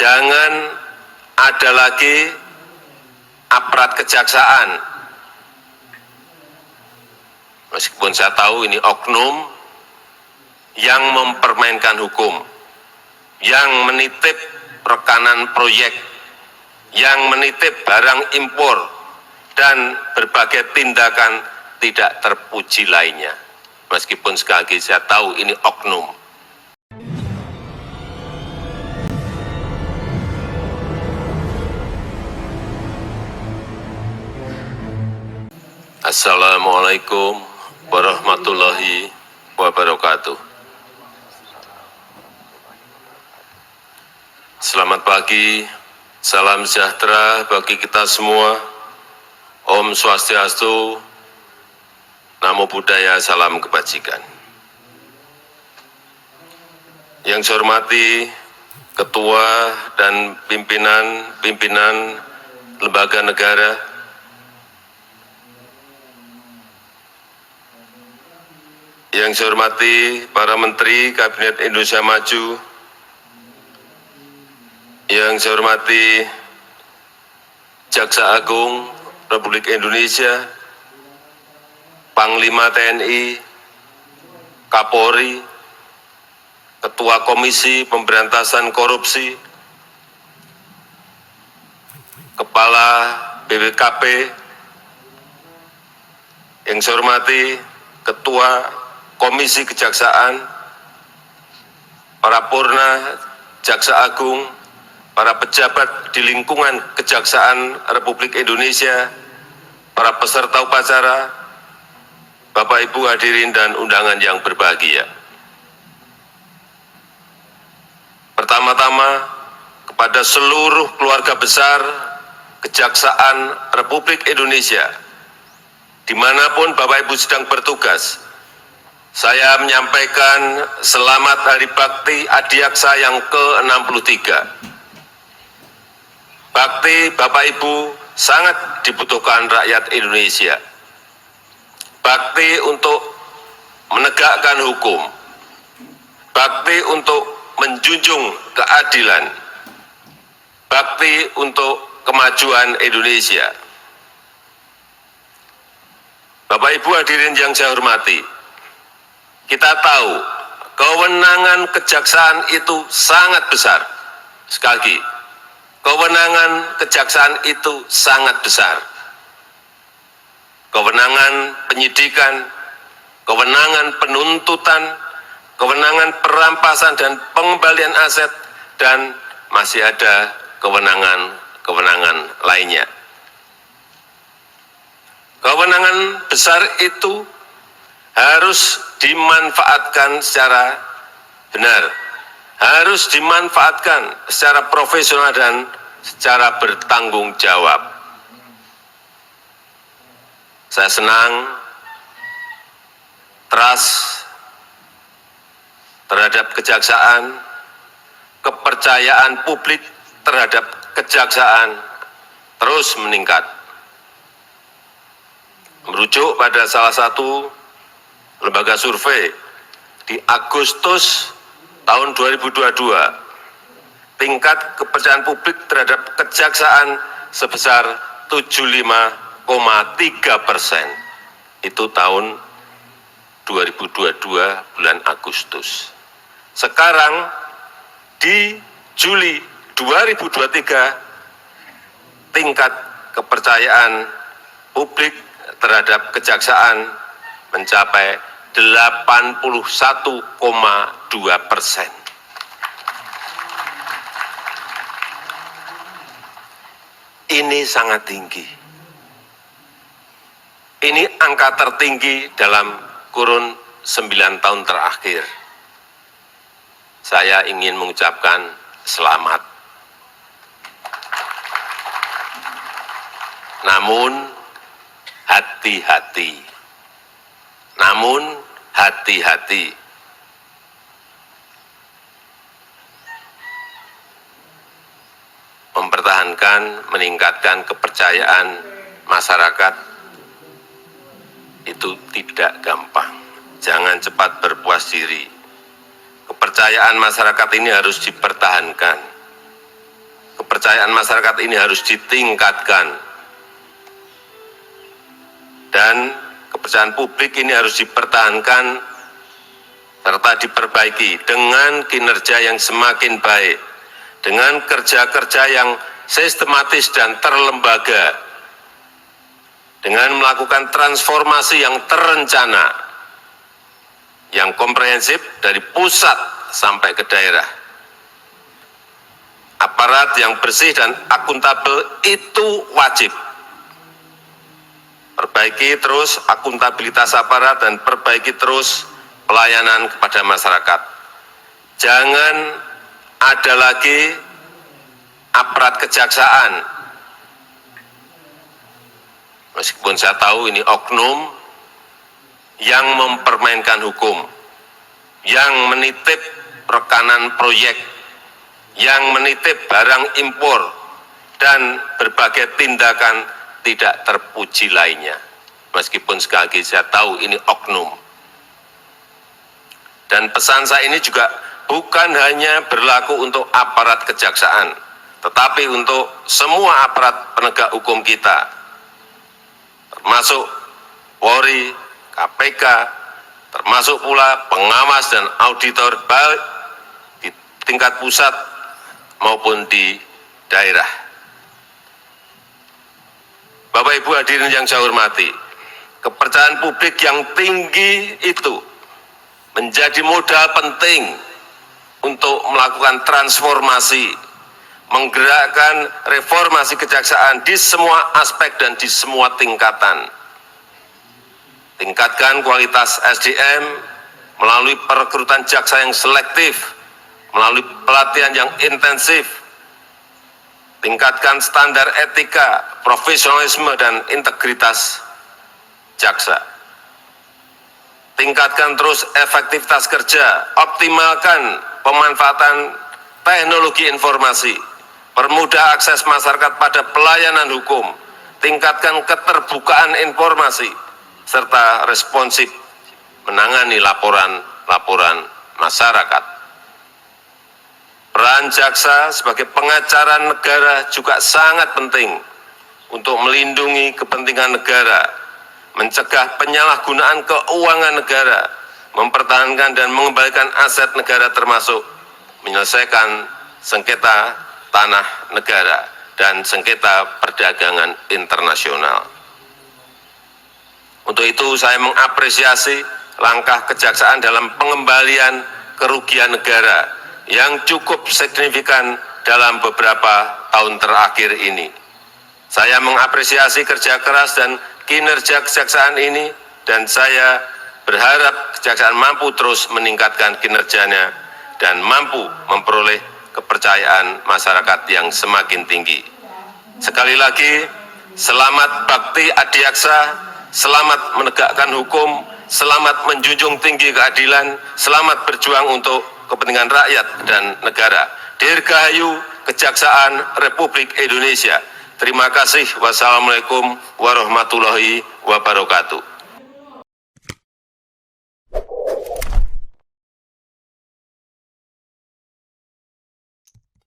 Jangan ada lagi aparat kejaksaan, meskipun saya tahu ini oknum yang mempermainkan hukum, yang menitip rekanan proyek, yang menitip barang impor, dan berbagai tindakan tidak terpuji lainnya. Meskipun sekali lagi saya tahu ini oknum. Assalamualaikum warahmatullahi wabarakatuh. Selamat pagi, salam sejahtera bagi kita semua. Om Swastiastu, Namo Buddhaya, salam kebajikan. Yang saya hormati Ketua dan pimpinan lembaga negara, yang saya hormati para Menteri Kabinet Indonesia Maju, yang saya hormati Jaksa Agung Republik Indonesia, Panglima TNI, Kapolri, Ketua Komisi Pemberantasan Korupsi, Kepala BPKP, yang saya hormati Ketua Komisi Kejaksaan, para Purna Jaksa Agung, para pejabat di lingkungan Kejaksaan Republik Indonesia, para peserta upacara, Bapak Ibu hadirin dan undangan yang berbahagia. Pertama-tama, kepada seluruh keluarga besar Kejaksaan Republik Indonesia, dimanapun Bapak Ibu sedang bertugas, saya menyampaikan selamat Hari Bakti Adiaksa yang ke-63. Bakti Bapak Ibu sangat dibutuhkan rakyat Indonesia. Bakti untuk menegakkan hukum. Bakti untuk menjunjung keadilan. Bakti untuk kemajuan Indonesia. Bapak Ibu hadirin yang saya hormati, kita tahu kewenangan kejaksaan itu sangat besar. Sekali lagi, kewenangan kejaksaan itu sangat besar. Kewenangan penyidikan, kewenangan penuntutan, kewenangan perampasan dan pengembalian aset, dan masih ada kewenangan lainnya. Kewenangan besar itu harus dimanfaatkan secara benar, harus dimanfaatkan secara profesional dan secara bertanggung jawab. Saya senang trust terhadap kejaksaan, kepercayaan publik terhadap kejaksaan terus meningkat. Merujuk pada salah satu lembaga survei di Agustus tahun 2022, tingkat kepercayaan publik terhadap kejaksaan sebesar 75,3%. Itu tahun 2022 bulan Agustus. Sekarang di Juli 2023, tingkat kepercayaan publik terhadap kejaksaan mencapai 81,2%. Ini sangat tinggi. Ini angka tertinggi dalam kurun 9 tahun terakhir. Saya ingin mengucapkan selamat. Namun hati-hati. Mempertahankan, meningkatkan kepercayaan masyarakat itu tidak gampang. Jangan cepat berpuas diri. Kepercayaan masyarakat ini harus dipertahankan. kepercayaan masyarakat ini harus ditingkatkan. Dan kepercayaan publik ini harus dipertahankan serta diperbaiki dengan kinerja yang semakin baik, dengan kerja-kerja yang sistematis dan terlembaga, dengan melakukan transformasi yang terencana, yang komprehensif dari pusat sampai ke daerah. Aparat yang bersih dan akuntabel itu wajib. Perbaiki terus akuntabilitas aparat dan perbaiki terus pelayanan kepada masyarakat. Jangan ada lagi aparat kejaksaan. Meskipun saya tahu ini oknum yang mempermainkan hukum, yang menitip rekanan proyek, yang menitip barang impor, dan berbagai tindakan tidak terpuji lainnya. Meskipun sekali lagi saya tahu ini oknum. Dan pesan saya ini juga bukan hanya berlaku untuk aparat kejaksaan, tetapi untuk semua aparat penegak hukum kita, termasuk Polri, KPK, termasuk pula pengawas dan auditor baik di tingkat pusat maupun di daerah. Bapak Ibu hadirin yang saya hormati, kepercayaan publik yang tinggi itu menjadi modal penting untuk melakukan transformasi, menggerakkan reformasi kejaksaan di semua aspek dan di semua tingkatan. Tingkatkan kualitas SDM melalui perekrutan jaksa yang selektif, melalui pelatihan yang intensif. Tingkatkan standar etika, profesionalisme, dan integritas jaksa. Tingkatkan terus efektivitas kerja, optimalkan pemanfaatan teknologi informasi, permudah akses masyarakat pada pelayanan hukum, tingkatkan keterbukaan informasi, serta responsif menangani laporan-laporan masyarakat. Peran jaksa sebagai pengacara negara juga sangat penting untuk melindungi kepentingan negara, mencegah penyalahgunaan keuangan negara, mempertahankan dan mengembalikan aset negara termasuk menyelesaikan sengketa tanah negara dan sengketa perdagangan internasional. Untuk itu saya mengapresiasi langkah kejaksaan dalam pengembalian kerugian negara yang cukup signifikan dalam beberapa tahun terakhir ini. Saya mengapresiasi kerja keras dan kinerja kejaksaan ini, dan saya berharap kejaksaan mampu terus meningkatkan kinerjanya dan mampu memperoleh kepercayaan masyarakat yang semakin tinggi. Sekali lagi, selamat bakti adiaksa, selamat menegakkan hukum, selamat menjunjung tinggi keadilan, selamat berjuang untuk kepentingan rakyat dan negara. Dirgahayu Kejaksaan Republik Indonesia. Terima kasih. Wassalamualaikum warahmatullahi wabarakatuh.